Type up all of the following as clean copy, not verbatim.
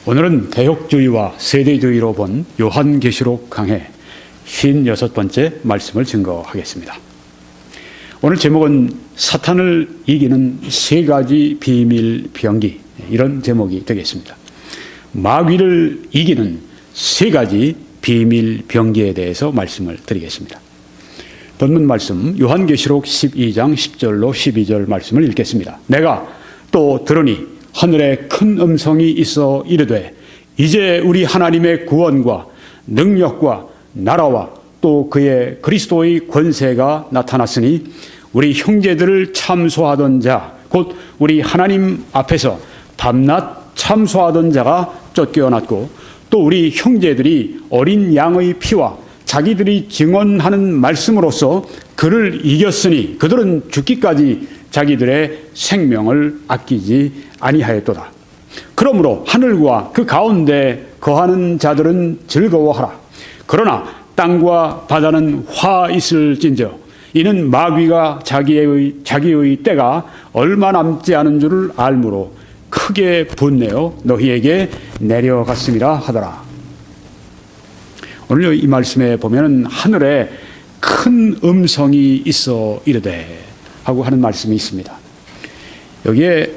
오늘은 개혁주의와 세대주의로 본 요한계시록 강해 56번째 말씀을 증거하겠습니다. 오늘 제목은 사탄을 이기는 세 가지 비밀 병기, 이런 제목이 되겠습니다. 마귀를 이기는 세 가지 비밀 병기에 대해서 말씀을 드리겠습니다. 본문 말씀 요한계시록 12장 10절로 12절 말씀을 읽겠습니다. 내가 또 들으니 하늘에 큰 음성이 있어 이르되 이제 우리 하나님의 구원과 능력과 나라와 또 그의 그리스도의 권세가 나타났으니 우리 형제들을 참소하던 자 곧 우리 하나님 앞에서 밤낮 참소하던 자가 쫓겨났고 또 우리 형제들이 어린 양의 피와 자기들이 증언하는 말씀으로써 그를 이겼으니 그들은 죽기까지 자기들의 생명을 아끼지 아니하였도다. 그러므로 하늘과 그 가운데 거하는 자들은 즐거워하라. 그러나 땅과 바다는 화 있을진저 이는 마귀가 자기의 때가 얼마 남지 않은 줄을 알므로 크게 분내어 너희에게 내려갔음이라 하더라. 오늘 이 말씀에 보면은 하늘에 큰 음성이 있어 이르되 하고 하는 말씀이 있습니다. 여기에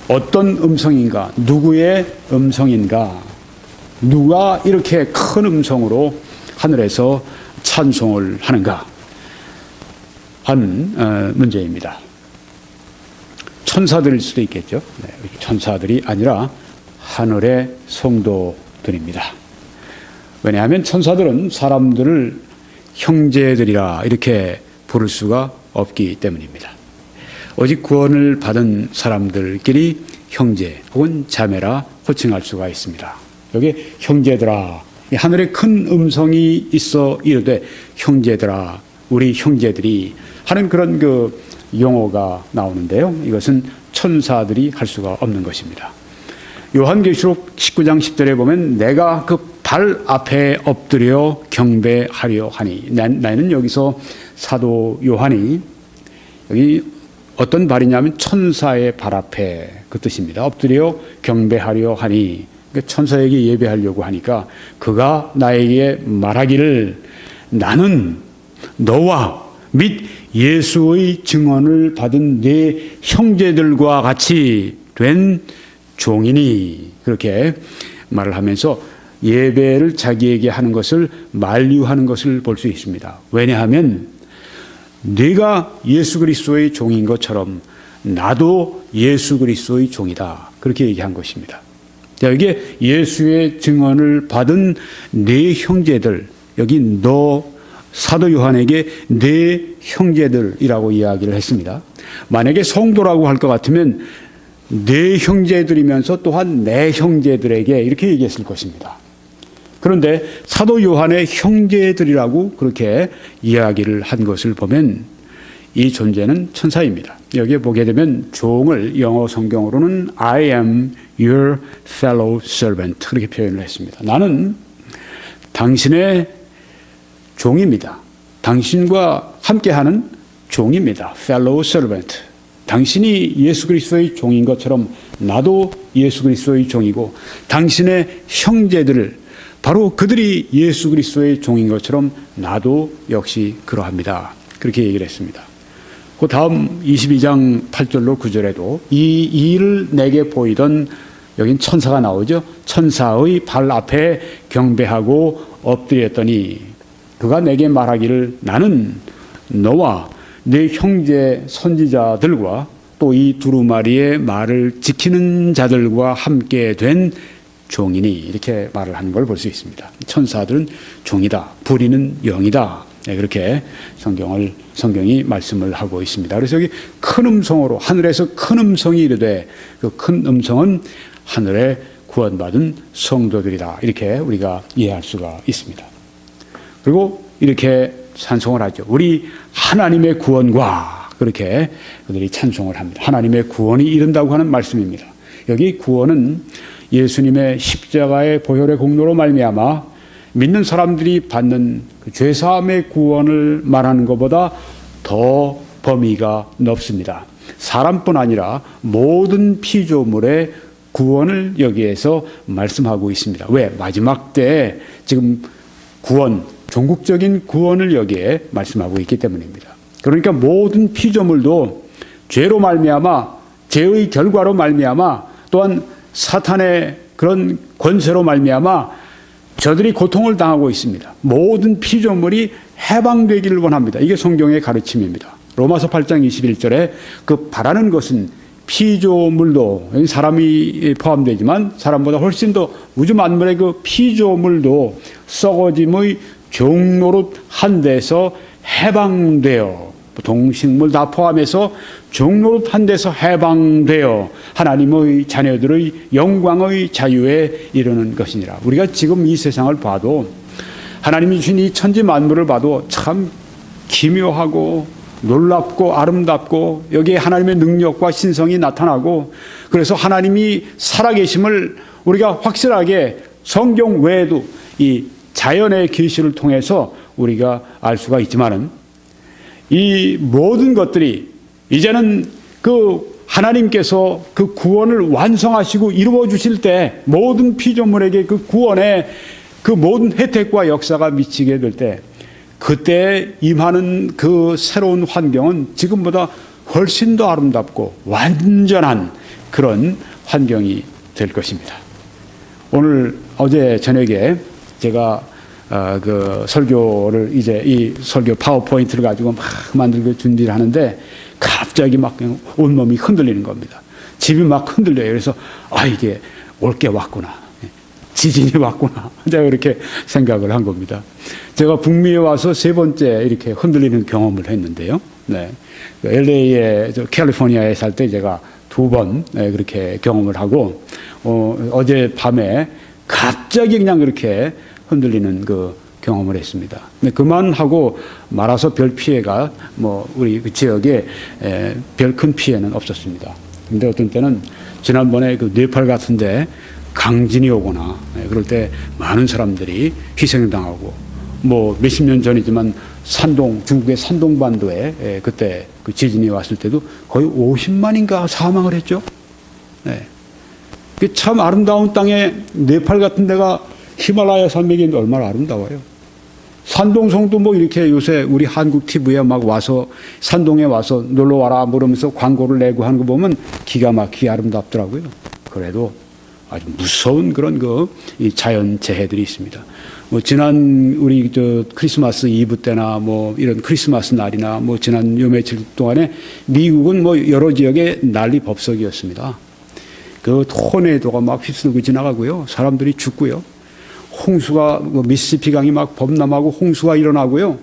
어떤 음성인가, 누구의 음성인가, 누가 이렇게 큰 음성으로 하늘에서 찬송을 하는가 하는 문제입니다. 천사들일 수도 있겠죠. 천사들이 아니라 하늘의 성도들입니다. 왜냐하면 천사들은 사람들을 형제들이라 이렇게 부를 수가 없기 때문입니다. 오직 구원을 받은 사람들끼리 형제 혹은 자매라 호칭할 수가 있습니다. 여기 형제들아, 하늘에 큰 음성이 있어 이르되 형제들아, 우리 형제들이 하는 그런 그 용어가 나오는데요. 이것은 천사들이 할 수가 없는 것입니다. 요한계시록 19장 10절에 보면 내가 그 발 앞에 엎드려 경배하려 하니, 나는 여기서 사도 요한이 여기 어떤 발이냐면 천사의 발 앞에 그 뜻입니다. 엎드려 경배하려 하니, 천사에게 예배하려고 하니까 그가 나에게 말하기를 나는 너와 및 예수의 증언을 받은 네 형제들과 같이 된 종이니, 그렇게 말을 하면서 예배를 자기에게 하는 것을 만류하는 것을 볼 수 있습니다. 왜냐하면 네가 예수 그리스도의 종인 것처럼 나도 예수 그리스도의 종이다, 그렇게 얘기한 것입니다. 여기에 예수의 증언을 받은 네 형제들, 여기 너 사도 요한에게 네 형제들이라고 이야기를 했습니다. 만약에 성도라고 할 것 같으면 네 형제들이면서 또한 내 형제들에게 이렇게 얘기했을 것입니다. 그런데 사도 요한의 형제들이라고 그렇게 이야기를 한 것을 보면 이 존재는 천사입니다. 여기에 보게 되면 종을 영어 성경으로는 I am your fellow servant 그렇게 표현을 했습니다. 나는 당신의 종입니다. 당신과 함께하는 종입니다. fellow servant. 당신이 예수 그리스도의 종인 것처럼 나도 예수 그리스도의 종이고 당신의 형제들을 바로 그들이 예수 그리스도의 종인 것처럼 나도 역시 그러합니다. 그렇게 얘기를 했습니다. 그 다음 22장 8절로 9절에도 이 일을 내게 보이던, 여긴 천사가 나오죠. 천사의 발 앞에 경배하고 엎드렸더니 그가 내게 말하기를 나는 너와 네 형제 선지자들과 또 이 두루마리의 말을 지키는 자들과 함께 된 종이니, 이렇게 말을 하는 걸 볼 수 있습니다. 천사들은 종이다, 불의는 영이다, 그렇게 성경이 말씀을 하고 있습니다. 그래서 여기 큰 음성으로 하늘에서 큰 음성이 이르되 그 큰 음성은 하늘에 구원받은 성도들이다, 이렇게 우리가 이해할 수가 있습니다. 그리고 이렇게 찬송을 하죠. 우리 하나님의 구원과, 그렇게 그들이 찬송을 합니다. 하나님의 구원이 이른다고 하는 말씀입니다. 여기 구원은 예수님의 십자가의 보혈의 공로로 말미암아 믿는 사람들이 받는 그 죄사함의 구원을 말하는 것보다 더 범위가 넓습니다. 사람뿐 아니라 모든 피조물의 구원을 여기에서 말씀하고 있습니다. 왜? 마지막 때 지금 구원, 종국적인 구원을 여기에 말씀하고 있기 때문입니다. 그러니까 모든 피조물도 죄로 말미암아, 죄의 결과로 말미암아, 또한 사탄의 그런 권세로 말미암아 저들이 고통을 당하고 있습니다. 모든 피조물이 해방되기를 원합니다. 이게 성경의 가르침입니다. 로마서 8장 21절에 그 바라는 것은 피조물도, 사람이 포함되지만 사람보다 훨씬 더 우주 만물의 그 피조물도 썩어짐의 종노릇 한 데서 해방되어, 동식물 다 포함해서 종노릇 한 데서 해방되어 하나님의 자녀들의 영광의 자유에 이르는 것이니라. 우리가 지금 이 세상을 봐도, 하나님이 주신 이 천지 만물을 봐도 참 기묘하고 놀랍고 아름답고 여기에 하나님의 능력과 신성이 나타나고, 그래서 하나님이 살아계심을 우리가 확실하게 성경 외에도 이 자연의 계시를 통해서 우리가 알 수가 있지만은, 이 모든 것들이 이제는 그 하나님께서 그 구원을 완성하시고 이루어 주실 때, 모든 피조물에게 그 구원의 그 모든 혜택과 역사가 미치게 될 때, 그때 임하는 그 새로운 환경은 지금보다 훨씬 더 아름답고 완전한 그런 환경이 될 것입니다. 오늘 어제 저녁에 제가 그 설교를, 이제 이 설교 파워포인트를 가지고 막 만들고 준비를 하는데 갑자기 막 온몸이 흔들리는 겁니다. 집이 막 흔들려요. 그래서 이게 올 게 왔구나, 지진이 왔구나, 제가 그렇게 생각을 한 겁니다. 제가 북미에 와서 세 번째 이렇게 흔들리는 경험을 했는데요. 네. LA에, 캘리포니아에 살 때 제가 두 번 그렇게 경험을 하고, 어제 밤에 갑자기 그냥 그렇게 흔들리는 그 경험을 했습니다. 근데 그만하고 말아서 별 피해가 우리 그 지역에 별 큰 피해는 없었습니다. 근데 어떤 때는 지난번에 그 네팔 같은데 강진이 오거나 그럴 때 많은 사람들이 희생당하고, 몇십 년 전이지만 중국의 산동반도에 그때 그 지진이 왔을 때도 거의 50만인가 사망을 했죠. 네. 참 아름다운 땅에 네팔 같은 데가, 히말라야 산맥이 얼마나 아름다워요. 산동성도 이렇게 요새 우리 한국 TV에 막 와서 산동에 와서 놀러 와라 그러면서 광고를 내고 하는 거 보면 기가 막히게 아름답더라고요. 그래도 아주 무서운 그런 이 자연 재해들이 있습니다. 지난 우리 크리스마스 이브 때나 이런 크리스마스 날이나 지난 요 며칠 동안에 미국은 여러 지역에 난리 법석이었습니다. 그 토네이도가 막 휩쓸고 지나가고요. 사람들이 죽고요. 홍수가, 미시시피 강이 막 범람하고 홍수가 일어나고요.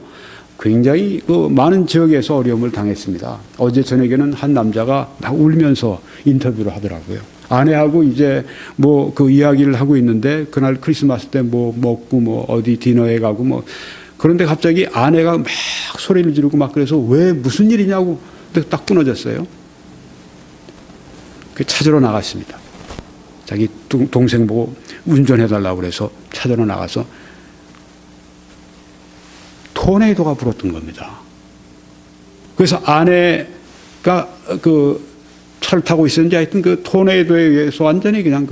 굉장히 많은 지역에서 어려움을 당했습니다. 어제 저녁에는 한 남자가 막 울면서 인터뷰를 하더라고요. 아내하고 이제 그 이야기를 하고 있는데, 그날 크리스마스 때 먹고 어디 디너에 가고 그런데 갑자기 아내가 막 소리를 지르고 막, 그래서 왜 무슨 일이냐고 딱 끊어졌어요. 찾으러 나갔습니다. 자기 동생 보고 운전해달라고 그래서 찾으러 나가서 토네이도가 불었던 겁니다. 그래서 아내가 차를 타고 있었는지 하여튼 그 토네이도에 의해서 완전히 그냥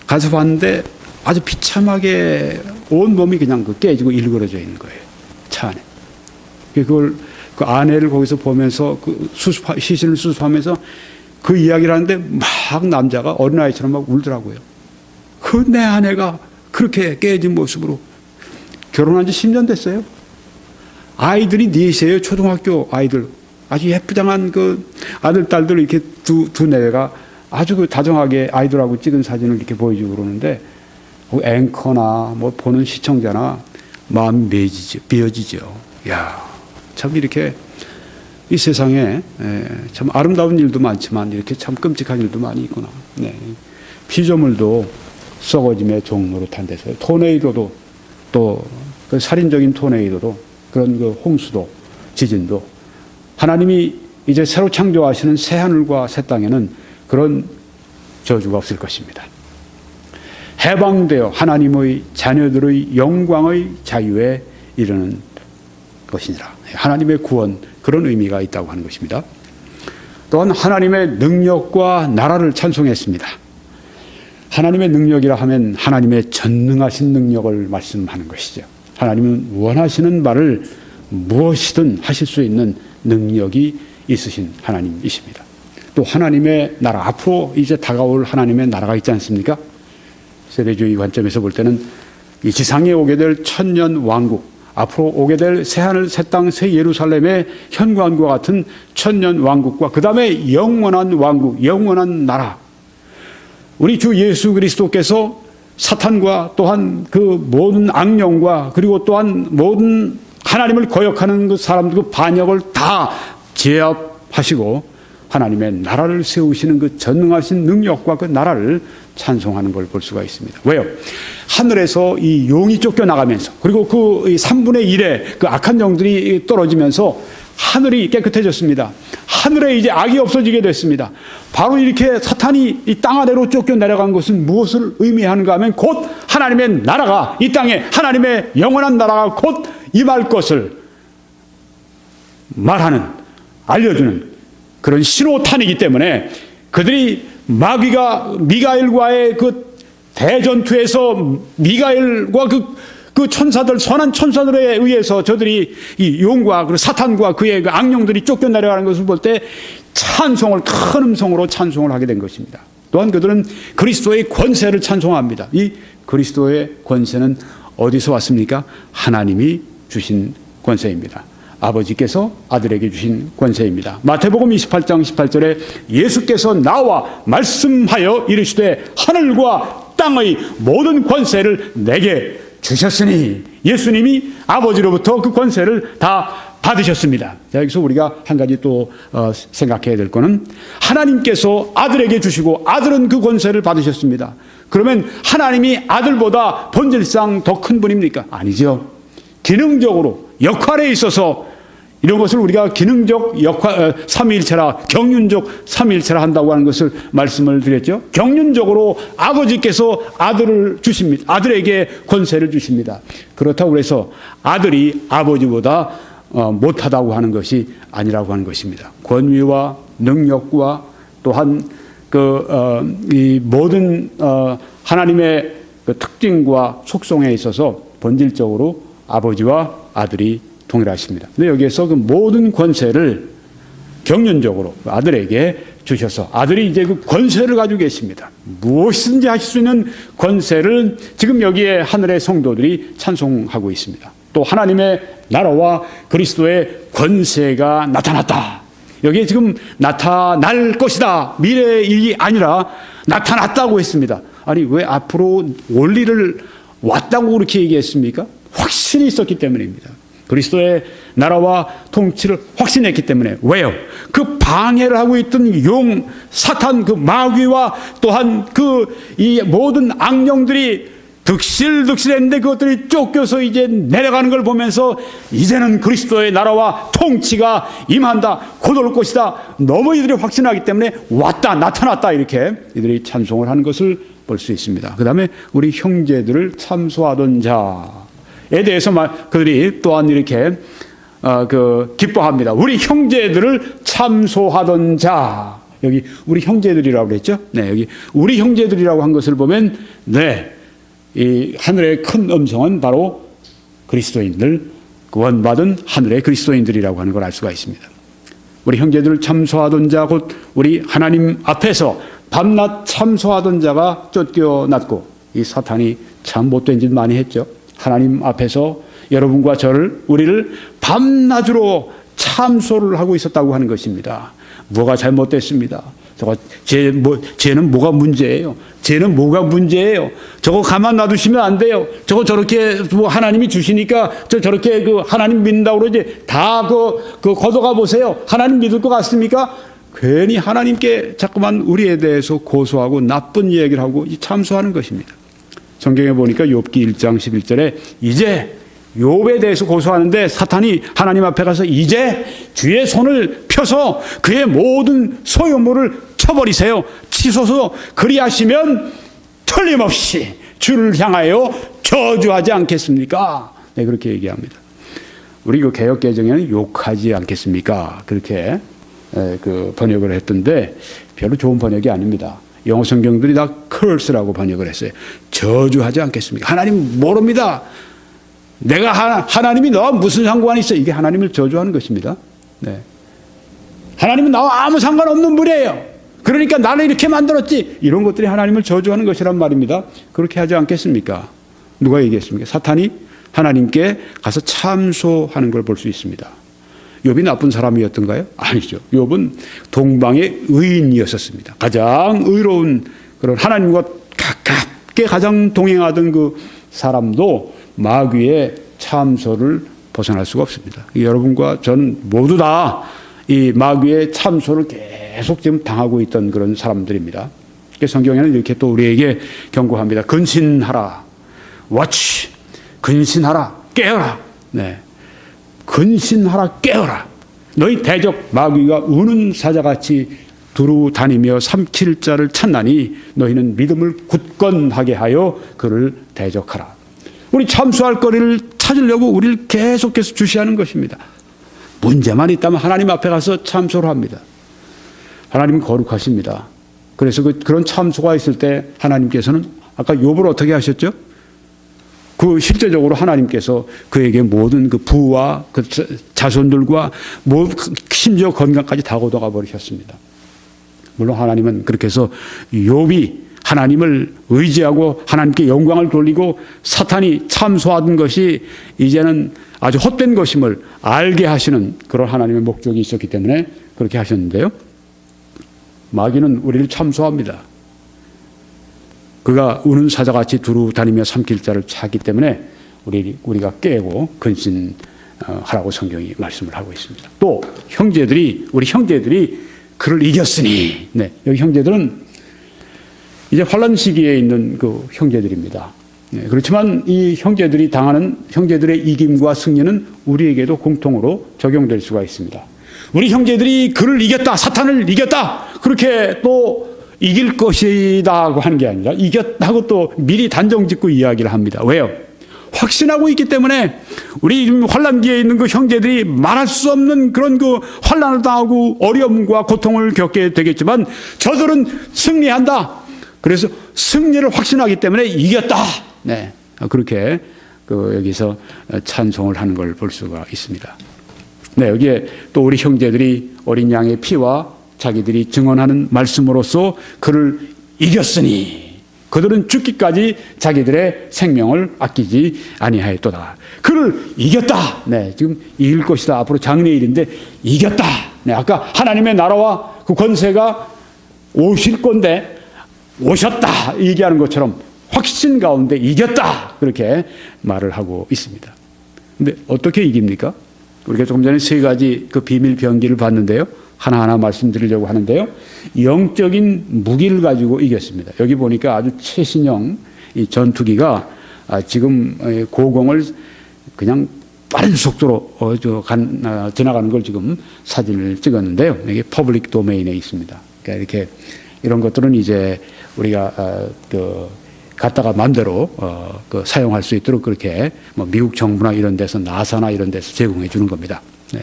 가서 봤는데 아주 비참하게 온 몸이 그냥 깨지고 일그러져 있는 거예요. 차 안에. 그걸 그 아내를 거기서 보면서 시신을 수습하면서 그 이야기를 하는데 막 남자가 어린아이처럼 막 울더라고요. 내 아내가 그렇게 깨진 모습으로, 결혼한 지 10년 됐어요. 아이들이 넷이에요. 초등학교 아이들. 아주 예쁘장한 아들, 딸들 이렇게 두 내외가 아주 다정하게 아이들하고 찍은 사진을 이렇게 보여주고 그러는데, 앵커나 보는 시청자나 마음이 비어지죠. 야, 참 이렇게 이 세상에 참 아름다운 일도 많지만 이렇게 참 끔찍한 일도 많이 있구나. 네. 피조물도 썩어짐의 종노릇한 데서, 토네이도도, 또 그 살인적인 토네이도도, 그런 홍수도, 지진도, 하나님이 이제 새로 창조하시는 새 하늘과 새 땅에는 그런 저주가 없을 것입니다. 해방되어 하나님의 자녀들의 영광의 자유에 이르는 것이니라. 하나님의 구원, 그런 의미가 있다고 하는 것입니다. 또한 하나님의 능력과 나라를 찬송했습니다. 하나님의 능력이라 하면 하나님의 전능하신 능력을 말씀하는 것이죠. 하나님은 원하시는 말을 무엇이든 하실 수 있는 능력이 있으신 하나님이십니다. 또 하나님의 나라, 앞으로 이제 다가올 하나님의 나라가 있지 않습니까? 세대주의 관점에서 볼 때는 이 지상에 오게 될 천년 왕국, 앞으로 오게 될 새하늘 새 땅 새 예루살렘의 현관과 같은 천년 왕국과 그 다음에 영원한 왕국, 영원한 나라, 우리 주 예수 그리스도께서 사탄과 또한 그 모든 악령과 그리고 또한 모든 하나님을 거역하는 그 사람들 그 반역을 다 제압하시고 하나님의 나라를 세우시는 그 전능하신 능력과 그 나라를 찬송하는 걸 볼 수가 있습니다. 왜요? 하늘에서 이 용이 쫓겨나가면서 그리고 그 3분의 1의 그 악한 영들이 떨어지면서 하늘이 깨끗해졌습니다. 하늘에 이제 악이 없어지게 됐습니다. 바로 이렇게 사탄이 이 땅 아래로 쫓겨내려간 것은 무엇을 의미하는가 하면 곧 하나님의 나라가 이 땅에 하나님의 영원한 나라가 곧 임할 것을 말하는, 알려주는 그런 신호탄이기 때문에 그들이 마귀가 미가엘과의 그 대전투에서 미가엘과 그 천사들, 선한 천사들에 의해서 저들이 이 용과 그리고 사탄과 그의 그 악령들이 쫓겨내려가는 것을 볼 때 찬송을, 큰 음성으로 찬송을 하게 된 것입니다. 또한 그들은 그리스도의 권세를 찬송합니다. 이 그리스도의 권세는 어디서 왔습니까? 하나님이 주신 권세입니다. 아버지께서 아들에게 주신 권세입니다. 마태복음 28장 18절에 예수께서 나와 말씀하여 이르시되 하늘과 땅의 모든 권세를 내게 주셨으니, 예수님이 아버지로부터 그 권세를 다 받으셨습니다. 자, 여기서 우리가 한 가지 또 생각해야 될 거는 하나님께서 아들에게 주시고 아들은 그 권세를 받으셨습니다. 그러면 하나님이 아들보다 본질상 더 큰 분입니까? 아니죠. 기능적으로 역할에 있어서 이런 것을 우리가 기능적 역할, 삼위일체라, 경륜적 삼위일체라 한다고 하는 것을 말씀을 드렸죠. 경륜적으로 아버지께서 아들을 주십니다. 아들에게 권세를 주십니다. 그렇다고 해서 아들이 아버지보다 못하다고 하는 것이 아니라고 하는 것입니다. 권위와 능력과 또한 이 모든 하나님의 그 특징과 속성에 있어서 본질적으로 아버지와 아들이 동일하십니다. 근데 여기에서 그 모든 권세를 경륜적으로 아들에게 주셔서 아들이 이제 그 권세를 가지고 계십니다. 무엇이든지 하실 수 있는 권세를 지금 여기에 하늘의 성도들이 찬송하고 있습니다. 또 하나님의 나라와 그리스도의 권세가 나타났다. 여기에 지금 나타날 것이다. 미래의 일이 아니라 나타났다고 했습니다. 아니, 왜 앞으로 올 일을 왔다고 그렇게 얘기했습니까? 확신이 있었기 때문입니다. 그리스도의 나라와 통치를 확신했기 때문에. 왜요? 그 방해를 하고 있던 용, 사탄, 그 마귀와 또한 이 모든 악령들이 득실득실했는데 그것들이 쫓겨서 이제 내려가는 걸 보면서 이제는 그리스도의 나라와 통치가 임한다. 곧 올 것이다. 너무 이들이 확신하기 때문에 왔다, 나타났다. 이렇게 이들이 찬송을 하는 것을 볼 수 있습니다. 그 다음에 우리 형제들을 참소하던 자에 대해서 그들이 또한 이렇게 기뻐합니다. 우리 형제들을 참소하던 자. 여기 우리 형제들이라고 그랬죠? 네, 여기 우리 형제들이라고 한 것을 보면, 네, 이 하늘의 큰 음성은 바로 그리스도인들, 구원받은 하늘의 그리스도인들이라고 하는 걸 알 수가 있습니다. 우리 형제들을 참소하던 자, 곧 우리 하나님 앞에서 밤낮 참소하던 자가 쫓겨났고, 이 사탄이 참 못된 짓 많이 했죠. 하나님 앞에서 여러분과 우리를 밤낮으로 참소를 하고 있었다고 하는 것입니다. 뭐가 잘못됐습니다. 쟤는 뭐가 문제예요? 쟤는 뭐가 문제예요? 저거 가만 놔두시면 안 돼요. 저거 저렇게 하나님이 주시니까 저렇게 하나님 믿는다고 그러지. 다 걷어가 보세요. 하나님 믿을 것 같습니까? 괜히 하나님께 자꾸만 우리에 대해서 고소하고 나쁜 얘기를 하고 참소하는 것입니다. 성경에 보니까 욥기 1장 11절에 이제 욥에 대해서 고소하는데 사탄이 하나님 앞에 가서 이제 주의 손을 펴서 그의 모든 소유물을 쳐버리세요. 치소서. 그리하시면 틀림없이 주를 향하여 저주하지 않겠습니까? 네, 그렇게 얘기합니다. 우리 개역개정에는 욕하지 않겠습니까? 그렇게 그 번역을 했던데 별로 좋은 번역이 아닙니다. 영어 성경들이 다 curse라고 번역을 했어요. 저주하지 않겠습니까? 하나님 모릅니다. 내가 하나님이 너와 무슨 상관이 있어? 이게 하나님을 저주하는 것입니다. 네. 하나님은 나와 아무 상관없는 분이에요. 그러니까 나를 이렇게 만들었지. 이런 것들이 하나님을 저주하는 것이란 말입니다. 그렇게 하지 않겠습니까? 누가 얘기했습니까? 사탄이 하나님께 가서 참소하는 걸 볼 수 있습니다. 욥이 나쁜 사람이었던가요? 아니죠. 욥은 동방의 의인이었었습니다. 가장 의로운 그런 하나님과 가깝게 가장 동행하던 그 사람도 마귀의 참소를 벗어날 수가 없습니다. 여러분과 저는 모두 다 이 마귀의 참소를 계속 지금 당하고 있던 그런 사람들입니다. 성경에는 이렇게 또 우리에게 경고합니다. 근신하라. watch. 근신하라. 깨어라. 네. 근신하라. 깨어라. 너희 대적 마귀가 우는 사자같이 두루 다니며 삼킬 자를 찾나니 너희는 믿음을 굳건하게 하여 그를 대적하라. 우리 참소할 거리를 찾으려고 우리를 계속해서 주시하는 것입니다. 문제만 있다면 하나님 앞에 가서 참소를 합니다. 하나님은 거룩하십니다. 그래서 그런 참소가 있을 때 하나님께서는 아까 욥을 어떻게 하셨죠? 그 실제적으로 하나님께서 그에게 모든 그 부와 그 자손들과 심지어 건강까지 다 걷어가 버리셨습니다. 물론 하나님은 그렇게 해서 욥이 하나님을 의지하고 하나님께 영광을 돌리고 사탄이 참소하던 것이 이제는 아주 헛된 것임을 알게 하시는 그런 하나님의 목적이 있었기 때문에 그렇게 하셨는데요. 마귀는 우리를 참소합니다. 그가 우는 사자같이 두루 다니며 삼킬 자를 찾기 때문에 우리가 깨고 근신하라고 성경이 말씀을 하고 있습니다. 또 우리 형제들이 그를 이겼으니, 네, 여기 형제들은 이제 환란 시기에 있는 그 형제들입니다. 네, 그렇지만 이 형제들이 당하는 형제들의 이김과 승리는 우리에게도 공통으로 적용될 수가 있습니다. 우리 형제들이 그를 이겼다, 사탄을 이겼다, 그렇게 또 이길 것이다고 하는 게 아니라 이겼다고 또 미리 단정짓고 이야기를 합니다. 왜요? 확신하고 있기 때문에 우리 환란기에 있는 그 형제들이 말할 수 없는 그런 그 환란을 당하고 어려움과 고통을 겪게 되겠지만 저들은 승리한다. 그래서 승리를 확신하기 때문에 이겼다. 네, 그렇게 여기서 찬송을 하는 걸 볼 수가 있습니다. 네, 여기에 또 우리 형제들이 어린 양의 피와 자기들이 증언하는 말씀으로써 그를 이겼으니 그들은 죽기까지 자기들의 생명을 아끼지 아니하였도다. 그를 이겼다. 네, 지금 이길 것이다. 앞으로 장래일인데 이겼다. 네, 아까 하나님의 나라와 그 권세가 오실 건데 오셨다 얘기하는 것처럼 확신 가운데 이겼다 그렇게 말을 하고 있습니다. 근데 어떻게 이깁니까? 우리가 조금 전에 세 가지 그 비밀 병기를 봤는데요. 하나하나 말씀드리려고 하는데요. 영적인 무기를 가지고 이겼습니다. 여기 보니까 아주 최신형 이 전투기가 지금 고공을 그냥 빠른 속도로 지나가는 걸 지금 사진을 찍었는데요. 이게 퍼블릭 도메인에 있습니다. 그러니까 이렇게 이런 것들은 이제 우리가 갖다가 마음대로 사용할 수 있도록 그렇게 뭐 미국 정부나 이런 데서 나사나 이런 데서 제공해 주는 겁니다. 네.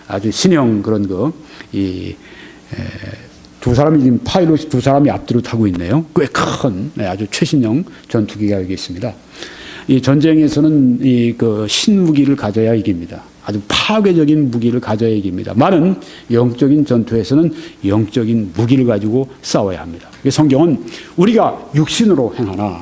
아주 신형 그런 두 사람이 지금 파일럿이 두 사람이 앞뒤로 타고 있네요. 꽤 큰 아주 최신형 전투기가 여기 있습니다. 이 전쟁에서는 그 신무기를 가져야 이깁니다. 아주 파괴적인 무기를 가져야 이깁니다. 많은 영적인 전투에서는 영적인 무기를 가지고 싸워야 합니다. 성경은 우리가 육신으로 행하나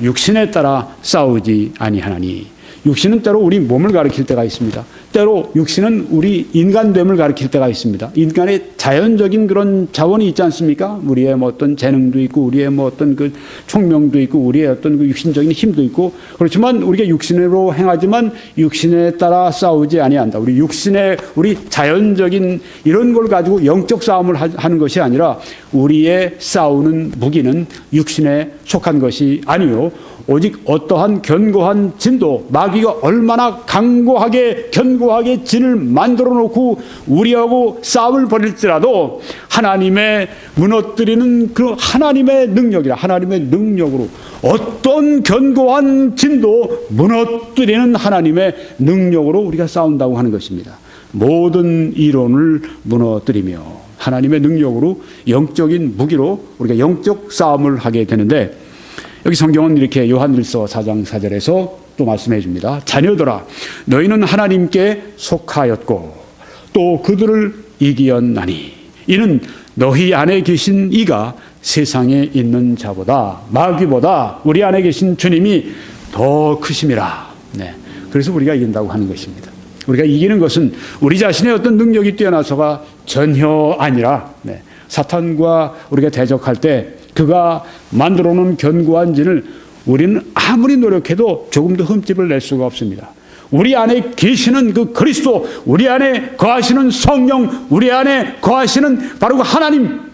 육신에 따라 싸우지 아니하나니, 육신은 때로 우리 몸을 가리킬 때가 있습니다. 때로 육신은 우리 인간됨을 가리킬 때가 있습니다. 인간의 자연적인 그런 자원이 있지 않습니까? 우리의 뭐 어떤 재능도 있고, 우리의 뭐 어떤 그 총명도 있고, 우리의 어떤 그 육신적인 힘도 있고, 그렇지만 우리가 육신으로 행하지만 육신에 따라 싸우지 아니한다. 우리 자연적인 이런 걸 가지고 영적 싸움을 하는 것이 아니라 우리의 싸우는 무기는 육신에 속한 것이 아니요, 오직 어떠한 견고한 진도, 마귀가 얼마나 강고하게 견고하게 진을 만들어 놓고 우리하고 싸움을 벌일지라도 하나님의 무너뜨리는 그 하나님의 능력이라, 하나님의 능력으로 어떤 견고한 진도 무너뜨리는 하나님의 능력으로 우리가 싸운다고 하는 것입니다. 모든 이론을 무너뜨리며 하나님의 능력으로 영적인 무기로 우리가 영적 싸움을 하게 되는데, 여기 성경은 이렇게 요한일서 4장 4절에서 또 말씀해 줍니다. 자녀들아, 너희는 하나님께 속하였고 또 그들을 이기었나니 이는 너희 안에 계신 이가 세상에 있는 자보다, 마귀보다 우리 안에 계신 주님이 더 크심이라. 네. 그래서 우리가 이긴다고 하는 것입니다. 우리가 이기는 것은 우리 자신의 어떤 능력이 뛰어나서가 전혀 아니라, 네, 사탄과 우리가 대적할 때 그가 만들어 놓은 견고한 진을 우리는 아무리 노력해도 조금도 흠집을 낼 수가 없습니다. 우리 안에 계시는 그 그리스도, 우리 안에 거하시는 성령, 우리 안에 거하시는 바로 그 하나님,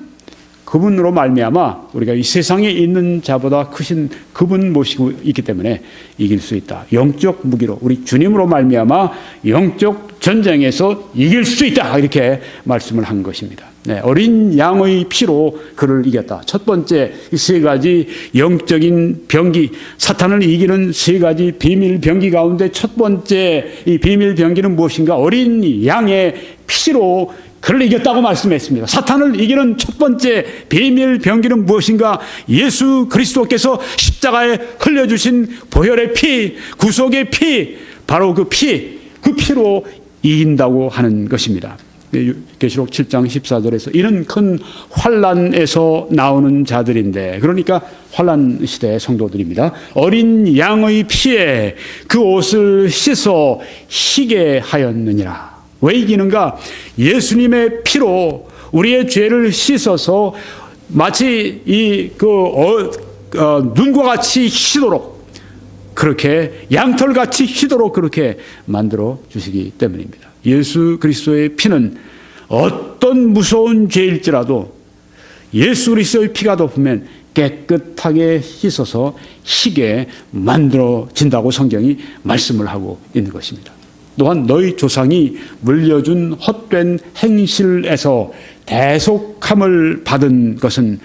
그분으로 말미암아 우리가 이 세상에 있는 자보다 크신 그분 모시고 있기 때문에 이길 수 있다. 영적 무기로 우리 주님으로 말미암아 영적 전쟁에서 이길 수 있다. 이렇게 말씀을 한 것입니다. 네, 어린 양의 피로 그를 이겼다. 첫 번째 이 세 가지 영적인 병기, 사탄을 이기는 세 가지 비밀 병기 가운데 첫 번째 이 비밀 병기는 무엇인가? 어린 양의 피로 그를 이겼다고 말씀했습니다. 사탄을 이기는 첫 번째 비밀 병기는 무엇인가? 예수 그리스도께서 십자가에 흘려주신 보혈의 피, 구속의 피, 바로 그 피로 이긴다고 하는 것입니다. 계시록 7장 14절에서 이는 큰 환난에서 나오는 자들인데, 그러니까 환난 시대의 성도들입니다. 어린 양의 피에 그 옷을 씻어 희게 하였느니라. 왜 이기는가? 예수님의 피로 우리의 죄를 씻어서 마치 눈과 같이 희도록, 그렇게 양털같이 희도록 그렇게 만들어 주시기 때문입니다. 예수 그리스도의 피는 어떤 무서운 죄일지라도 예수 그리스도의 피가 덮으면 깨끗하게 씻어서 희게 만들어진다고 성경이 말씀을 하고 있는 것입니다. 또한 너희 조상이 물려준 헛된 행실에서 대속함을 받은 것은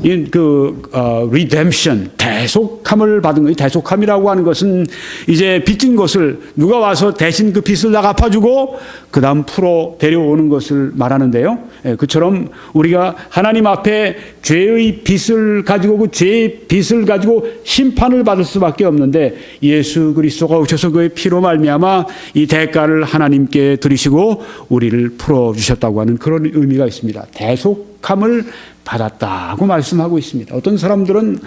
redemption, 대속함을 받은 것. 대속함이라고 하는 것은 이제 빚진 것을 누가 와서 대신 그 빚을 다 갚아주고 그 다음 풀어 데려오는 것을 말하는데요. 그처럼 우리가 하나님 앞에 죄의 빚을 가지고 그 죄의 빚을 가지고 심판을 받을 수밖에 없는데, 예수 그리스도가 오셔서 그의 피로 말미암아 이 대가를 하나님께 드리시고 우리를 풀어주셨다고 하는 그런 의미가 있습니다. 대속함을 받았다고 말씀하고 있습니다. 어떤 사람들은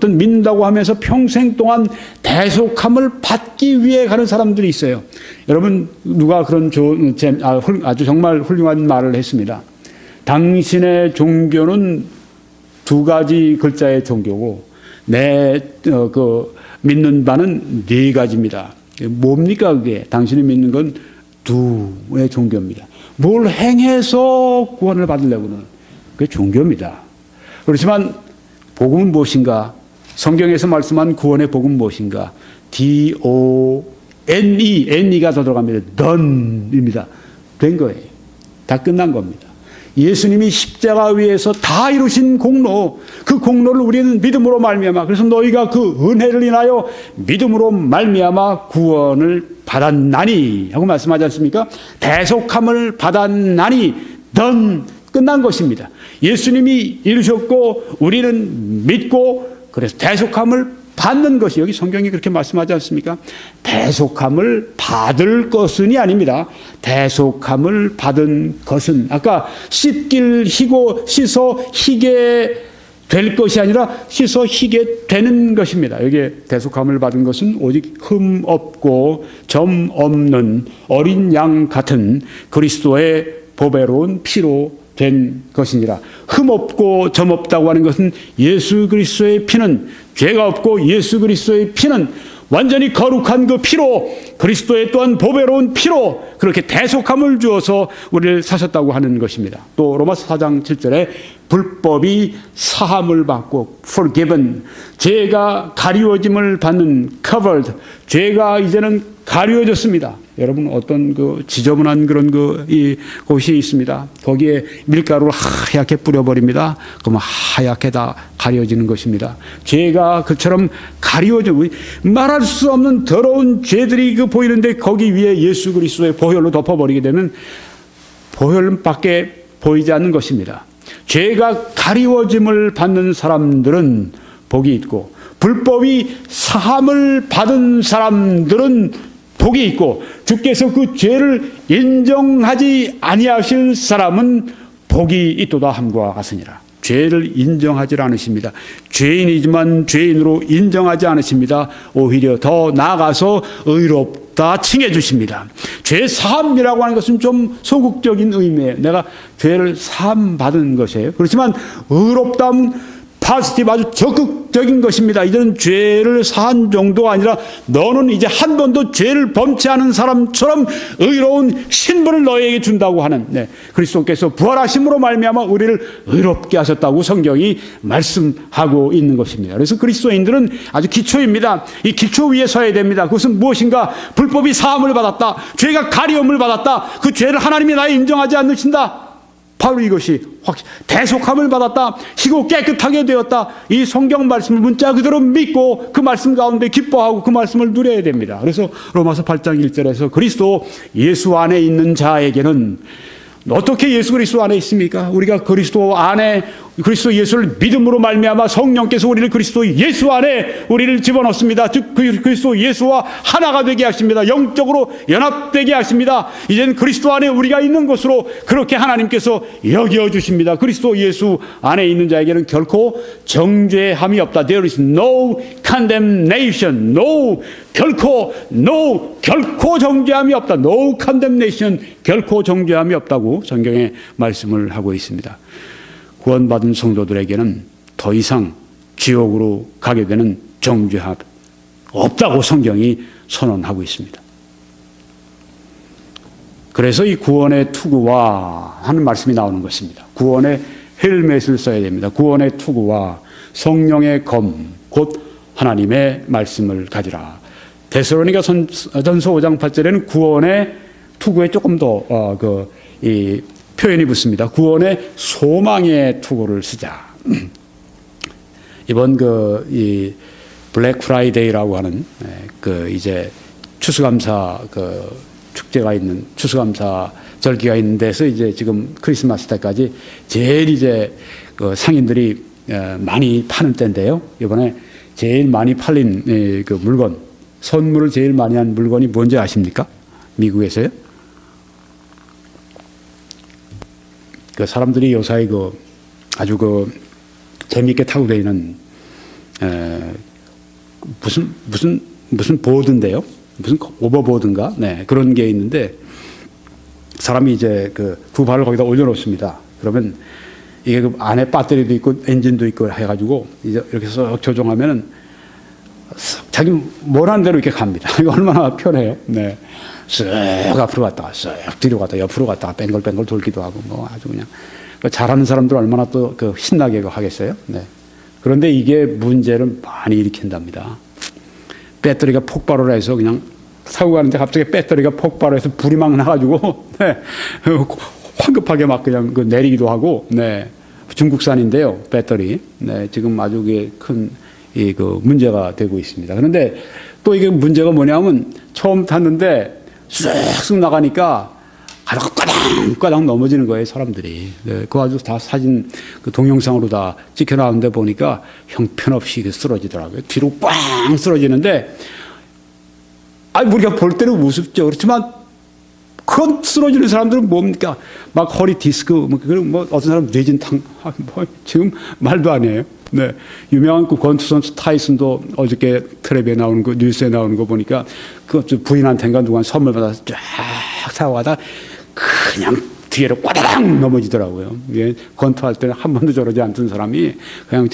믿는다고 하면서 평생 동안 대속함을 받기 위해 가는 사람들이 있어요. 여러분, 누가 그런 아주 정말 훌륭한 말을 했습니다. 당신의 종교는 두 가지 글자의 종교고 내 믿는 바는 네 가지입니다. 뭡니까 그게? 당신이 믿는 건 두의 종교입니다. 뭘 행해서 구원을 받으려고는 그게 종교입니다. 그렇지만 복음은 무엇인가? 성경에서 말씀한 구원의 복음은 무엇인가? D-O-N-E, N-E가 더 들어갑니다. done입니다. 된 거예요. 다 끝난 겁니다. 예수님이 십자가 위에서 다 이루신 공로, 그 공로를 우리는 믿음으로 말미암아, 그래서 너희가 그 은혜를 인하여 믿음으로 말미암아 구원을 받았나니 하고 말씀하지 않습니까? 대속함을 받았나니 done, 끝난 것입니다. 예수님이 이루셨고 우리는 믿고 그래서 대속함을 받는 것이, 여기 성경이 그렇게 말씀하지 않습니까? 대속함을 받을 것은이 아닙니다. 대속함을 받은 것은 아까 씻길 희고 씻어 희게 될 것이 아니라 씻어 희게 되는 것입니다. 여기에 대속함을 받은 것은 오직 흠 없고 점 없는 어린 양 같은 그리스도의 보배로운 피로 된 것이니라. 흠 없고 점 없다고 하는 것은 예수 그리스도의 피는, 죄가 없고 예수 그리스도의 피는 완전히 거룩한 그 피로, 그리스도의 또한 보배로운 피로 그렇게 대속함을 주어서 우리를 사셨다고 하는 것입니다. 또 로마서 4장 7절에 불법이 사함을 받고 forgiven, 죄가 가리워짐을 받는 covered, 죄가 이제는 가리워졌습니다. 여러분 어떤 그 지저분한 그런 이 곳이 있습니다. 거기에 밀가루를 하얗게 뿌려버립니다. 그러면 하얗게 다 가려지는 것입니다. 죄가 그처럼 가려져 말할 수 없는 더러운 죄들이 보이는데 거기 위에 예수 그리스도의 보혈로 덮어버리게 되면 보혈밖에 보이지 않는 것입니다. 죄가 가리워짐을 받는 사람들은 복이 있고 불법이 사함을 받은 사람들은 복이 있고 주께서 그 죄를 인정하지 아니하실 사람은 복이 있도다 함과 같으니라. 죄를 인정하지 않으십니다. 죄인이지만 죄인으로 인정하지 않으십니다. 오히려 더 나아가서 의롭다 칭해 주십니다. 죄 사함이라고 하는 것은 좀 소극적인 의미예요. 내가 죄를 사함 받은 것이에요. 그렇지만 의롭다는 파스티브 아주 적극적인 것입니다. 이제는 죄를 사한 정도가 아니라 너는 이제 한 번도 죄를 범치 않은 사람처럼 의로운 신분을 너에게 준다고 하는 그리스도께서 부활하심으로 말미암아 우리를 의롭게 하셨다고 성경이 말씀하고 있는 것입니다. 그래서 그리스도인들은 아주 기초입니다. 이 기초 위에 서야 됩니다. 그것은 무엇인가? 불법이 사함을 받았다. 죄가 가리움을 받았다. 그 죄를 하나님이 나에 인정하지 않으신다. 바로 이것이 대속함을 받았다. 희고 깨끗하게 되었다. 이 성경 말씀을 문자 그대로 믿고 그 말씀 가운데 기뻐하고 그 말씀을 누려야 됩니다. 그래서 로마서 8장 1절에서 그리스도 예수 안에 있는 자에게는 어떻게 예수 그리스도 안에 있습니까? 우리가 그리스도 안에 그리스도 예수를 믿음으로 말미암아 성령께서 우리를 그리스도 예수 안에 우리를 집어넣습니다. 즉 그리스도 예수와 하나가 되게 하십니다. 영적으로 연합되게 하십니다. 이제는 그리스도 안에 우리가 있는 것으로 그렇게 하나님께서 여겨주십니다. 그리스도 예수 안에 있는 자에게는 결코 정죄함이 없다. There is no condemnation. 결코 정죄함이 없다. No condemnation. 결코 정죄함이 없다고 성경에 말씀을 하고 있습니다. 구원받은 성도들에게는 더 이상 지옥으로 가게 되는 정죄함 없다고 성경이 선언하고 있습니다. 그래서 이 구원의 투구와 하는 말씀이 나오는 것입니다. 구원의 헬멧을 써야 됩니다. 구원의 투구와 성령의 검, 곧 하나님의 말씀을 가지라. 데살로니가전서 5장 8절에는 구원의 투구에 조금 더 표현이 붙습니다. 구원의 소망의 투구를 쓰자. 이번 이 블랙 프라이데이라고 하는 이제 추수감사 축제가 있는 추수감사 절기가 있는 데서 이제 지금 크리스마스 때까지 제일 이제 상인들이 많이 파는 때인데요. 이번에 제일 많이 팔린 그 물건, 선물을 제일 많이 한 물건이 뭔지 아십니까? 미국에서요? 그 사람들이 요사이 아주 재미있게 타고 다니는 무슨 보드인데요. 무슨 오버보드인가? 네, 그런 게 있는데 사람이 이제 두 발을 거기다 올려놓습니다. 그러면 이게 안에 배터리도 있고 엔진도 있고 해가지고 이제 이렇게 쏙 조종하면은 자기 원하는 대로 이렇게 갑니다. 이거 얼마나 편해요. 네. 쓱 앞으로 갔다가 쓱 뒤로 갔다가 옆으로 갔다가 뱅글뱅글 돌기도 하고 아주 그냥 잘하는 사람들 얼마나 또 신나게 하겠어요. 네. 그런데 이게 문제를 많이 일으킨답니다. 배터리가 폭발을 해서 그냥 타고 가는데 갑자기 배터리가 폭발해서 불이 막 나가지고 네. 황급하게 막 그냥 내리기도 하고 네. 중국산인데요. 배터리. 네. 지금 아주 큰 문제가 되고 있습니다. 그런데 또 이게 문제가 뭐냐면 처음 탔는데 쑥쑥 나가니까 가다가 까당 넘어지는 거예요, 사람들이. 네, 그거 아주 다 사진, 동영상으로 다 찍혀나오는데 보니까 형편없이 쓰러지더라고요. 뒤로 꽝 쓰러지는데, 우리가 볼 때는 우습죠. 그렇지만, 그런 쓰러지는 사람들은 뭡니까? 막 허리 디스크, 어떤 사람 뇌진탕, 지금 말도 안 해요. 네. 유명한 권투 선수 타이슨도 어저께 텔레비에 나오는 거, 뉴스에 나오는 거 보니까 그 부인한테인가 누가 선물 받아서 쫙 타고 가다 그냥 뒤로 꽈다당 넘어지더라고요. 예, 권투할 때는 한 번도 저러지 않던 사람이 그냥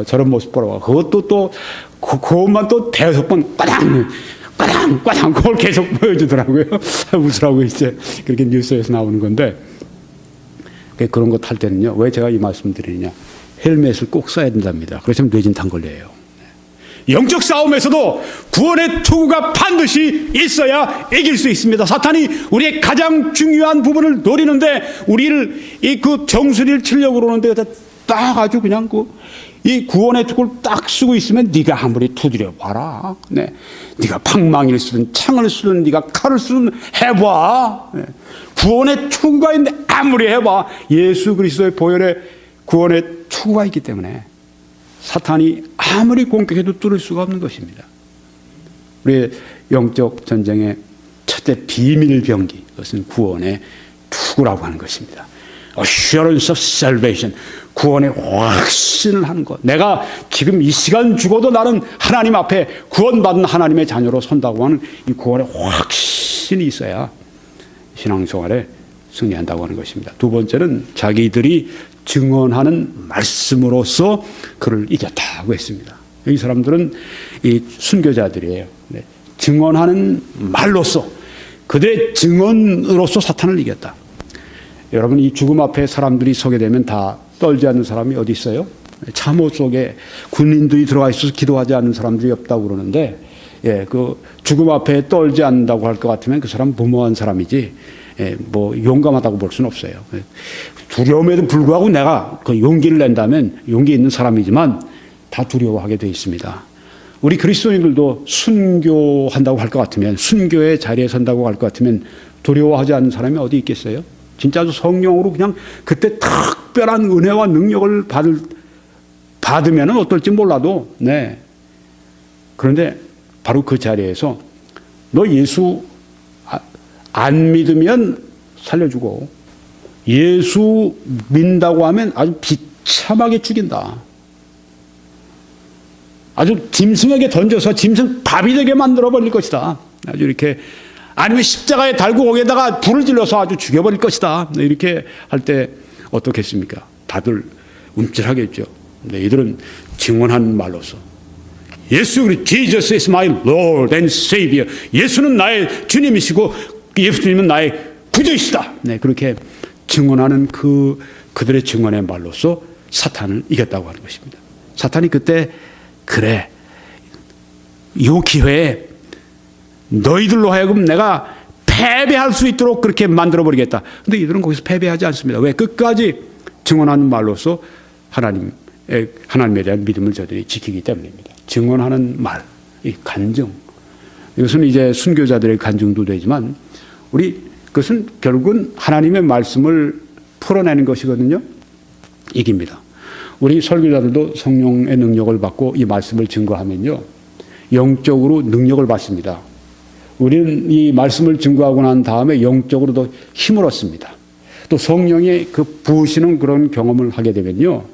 저런 모습 보러 가. 그것도 또, 그것만 또 대여섯 번 꽈당! 그걸 계속 보여주더라고요. 웃으라고 이제 그렇게 뉴스에서 나오는 건데, 그런 거 탈 때는요, 왜 제가 이 말씀 드리느냐. 헬멧을 꼭 써야 된답니다. 그렇지만 뇌진탕 걸려요. 영적 싸움에서도 구원의 투구가 반드시 있어야 이길 수 있습니다. 사탄이 우리의 가장 중요한 부분을 노리는데, 우리를 그 정수리를 치려고 그러는데 딱 아주 그냥 이 구원의 투구를 딱 쓰고 있으면 네가 아무리 두드려 봐라. 네. 네가 방망이를 쓰든 창을 쓰든 네가 칼을 쓰든 해봐. 네. 구원의 투구가 있는데 아무리 해봐. 예수 그리스도의 보혈의 구원의 투구가 있기 때문에 사탄이 아무리 공격해도 뚫을 수가 없는 것입니다. 우리의 영적 전쟁의 첫째 비밀 병기, 그것은 구원의 투구라고 하는 것입니다. Assurance of salvation, 구원의 확신을 하는 것. 내가 지금 이 시간 죽어도 나는 하나님 앞에 구원받은 하나님의 자녀로 선다고 하는 이 구원의 확신이 있어야 신앙생활에 승리한다고 하는 것입니다. 두 번째는 자기들이 증언하는 말씀으로서 그를 이겼다고 했습니다. 이 사람들은 이 순교자들이에요. 네. 증언하는 말로서, 그들의 증언으로서 사탄을 이겼다. 여러분, 이 죽음 앞에 사람들이 서게 되면 다 떨지 않는 사람이 어디 있어요? 참호 속에 군인들이 들어가 있어서 기도하지 않는 사람들이 없다고 그러는데, 그 죽음 앞에 떨지 않는다고 할 것 같으면 그 사람 무모한 사람이지, 뭐 용감하다고 볼 수는 없어요. 두려움에도 불구하고 내가 그 용기를 낸다면 용기 있는 사람이지만 다 두려워하게 되어 있습니다. 우리 그리스도인들도 순교한다고 할 것 같으면, 순교의 자리에 선다고 할 것 같으면 두려워하지 않는 사람이 어디 있겠어요? 진짜 성령으로 그냥 그때 특별한 은혜와 능력을 받으면 어떨지 몰라도, 네. 그런데 바로 그 자리에서 너 예수 안 믿으면 살려주고, 예수 믿는다고 하면 아주 비참하게 죽인다. 아주 짐승에게 던져서 짐승 밥이 되게 만들어 버릴 것이다. 아주 이렇게, 아니면 십자가에 달고 거기에다가 불을 질러서 아주 죽여버릴 것이다. 이렇게 할 때 어떻겠습니까? 다들 움찔하겠죠. 근데 이들은 증언한 말로서 예수 그리스도 Jesus is my Lord and Savior. 예수는 나의 주님이시고 예수님은 나의 구주이시다. 네, 그렇게 증언하는 그들의 증언의 말로서 사탄을 이겼다고 하는 것입니다. 사탄이 그때, 그래, 이 기회에 너희들로 하여금 내가 패배할 수 있도록 그렇게 만들어버리겠다. 그런데 이들은 거기서 패배하지 않습니다. 왜? 끝까지 증언하는 말로서 하나님에 대한 믿음을 저들이 지키기 때문입니다. 증언하는 말, 이 간증. 이것은 이제 순교자들의 간증도 되지만, 그것은 결국은 하나님의 말씀을 풀어내는 것이거든요. 이깁니다. 우리 설교자들도 성령의 능력을 받고 이 말씀을 증거하면요, 영적으로 능력을 받습니다. 우리는 이 말씀을 증거하고 난 다음에 영적으로도 힘을 얻습니다. 또 성령의 그 부으시는 그런 경험을 하게 되면요,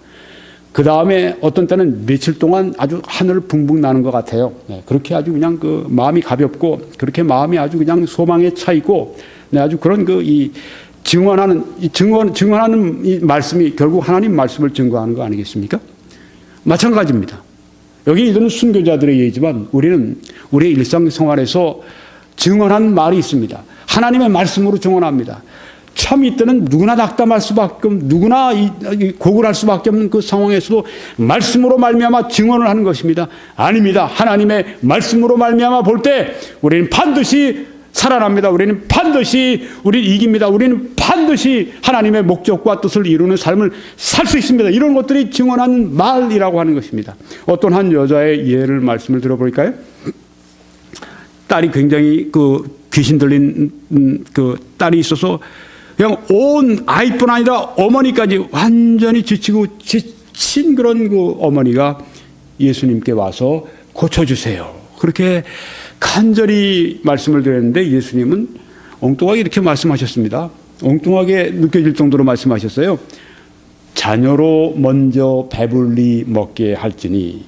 그 다음에 어떤 때는 며칠 동안 아주 하늘을 붕붕 나는 것 같아요. 네, 그렇게 아주 그냥 그 마음이 가볍고, 그렇게 마음이 아주 그냥 소망에 차 있고, 네, 아주 그런 증언하는 이 말씀이 결국 하나님 말씀을 증거하는 거 아니겠습니까? 마찬가지입니다. 여기 이들은 순교자들의 예지만 우리는 우리의 일상생활에서 증언하는 말이 있습니다. 하나님의 말씀으로 증언합니다. 참 이때는 누구나 낙담할 수밖에 없는, 누구나 고글할 수밖에 없는 그 상황에서도 말씀으로 말미암아 증언을 하는 것입니다. 아닙니다. 하나님의 말씀으로 말미암아 볼 때 우리는 반드시 살아납니다. 우리는 반드시 이깁니다. 우리는 반드시 하나님의 목적과 뜻을 이루는 삶을 살 수 있습니다. 이런 것들이 증언하는 말이라고 하는 것입니다. 어떤 한 여자의 예를 말씀을 들어볼까요? 딸이 굉장히 귀신 들린 딸이 있어서 그냥 온 아이뿐 아니라 어머니까지 완전히 지친 그런 어머니가 예수님께 와서 고쳐주세요. 그렇게 간절히 말씀을 드렸는데 예수님은 엉뚱하게 이렇게 말씀하셨습니다. 엉뚱하게 느껴질 정도로 말씀하셨어요. 자녀로 먼저 배불리 먹게 할지니,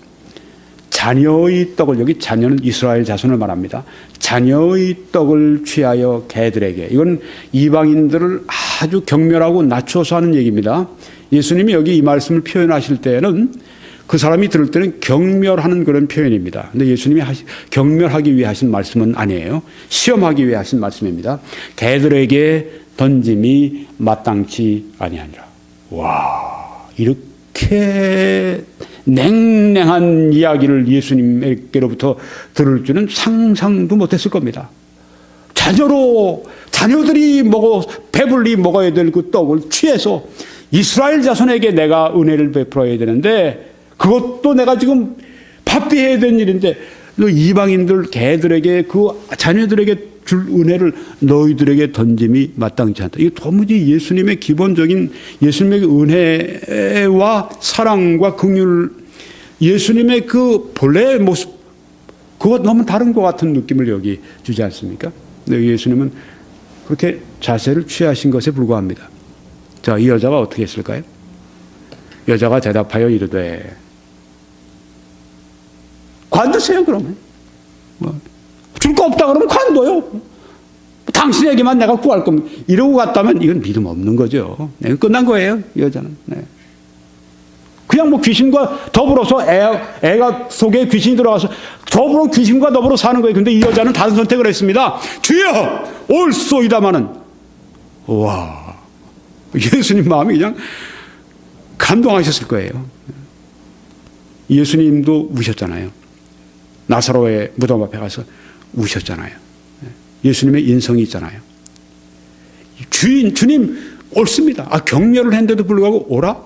자녀의 떡을, 여기 자녀는 이스라엘 자손을 말합니다. 자녀의 떡을 취하여 개들에게. 이건 이방인들을 아주 경멸하고 낮춰서 하는 얘기입니다. 예수님이 여기 이 말씀을 표현하실 때는 그 사람이 들을 때는 경멸하는 그런 표현입니다. 근데 예수님이 경멸하기 위해 하신 말씀은 아니에요. 시험하기 위해 하신 말씀입니다. 개들에게 던짐이 마땅치 아니하니라. 와, 이렇게 냉랭한 이야기를 예수님에게로부터 들을 줄은 상상도 못했을 겁니다. 자녀들이 배불리 먹어야 될 그 떡을 취해서 이스라엘 자손에게 내가 은혜를 베풀어야 되는데, 그것도 내가 지금 바삐 해야 되는 일인데, 이방인들 개들에게, 그 자녀들에게 줄 은혜를 너희들에게 던짐이 마땅치 않다. 이게 도무지 예수님의 기본적인 예수님의 은혜와 사랑과 긍휼, 예수님의 그 본래의 모습, 그거 너무 다른 것 같은 느낌을 여기 주지 않습니까? 근데 예수님은 그렇게 자세를 취하신 것에 불과합니다. 자, 이 여자가 어떻게 했을까요? 여자가 대답하여 이르되, 관두세요, 그러면. 줄 거 없다 그러면 관둬요. 당신에게만 내가 구할 겁니다. 이러고 갔다면 이건 믿음 없는 거죠. 네, 끝난 거예요, 이 여자는. 네. 그냥 귀신과 더불어서 애가 속에 귀신이 들어가서 귀신과 더불어 사는 거예요. 근데 이 여자는 다른 선택을 했습니다. 주여, 올소이다마는. 와, 예수님 마음이 그냥 감동하셨을 거예요. 예수님도 우셨잖아요. 나사로의 무덤 앞에 가서 우셨잖아요. 예수님의 인성이 있잖아요. 주님 옳습니다. 격려를 했는데도 불구하고 오라?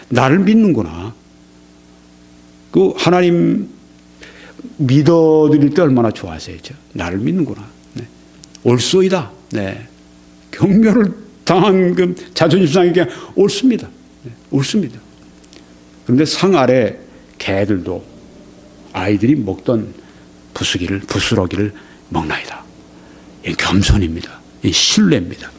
나를 믿는구나. 그 하나님 믿어드릴 때 얼마나 좋아하세요. 나를 믿는구나. 네. 옳소이다. 네. 격려를 당한 그 자존심 상하게 옳습니다. 네. 옳습니다. 그런데 상 아래 개들도 아이들이 먹던 부스러기를 먹나이다. 이 겸손입니다. 이 신뢰입니다.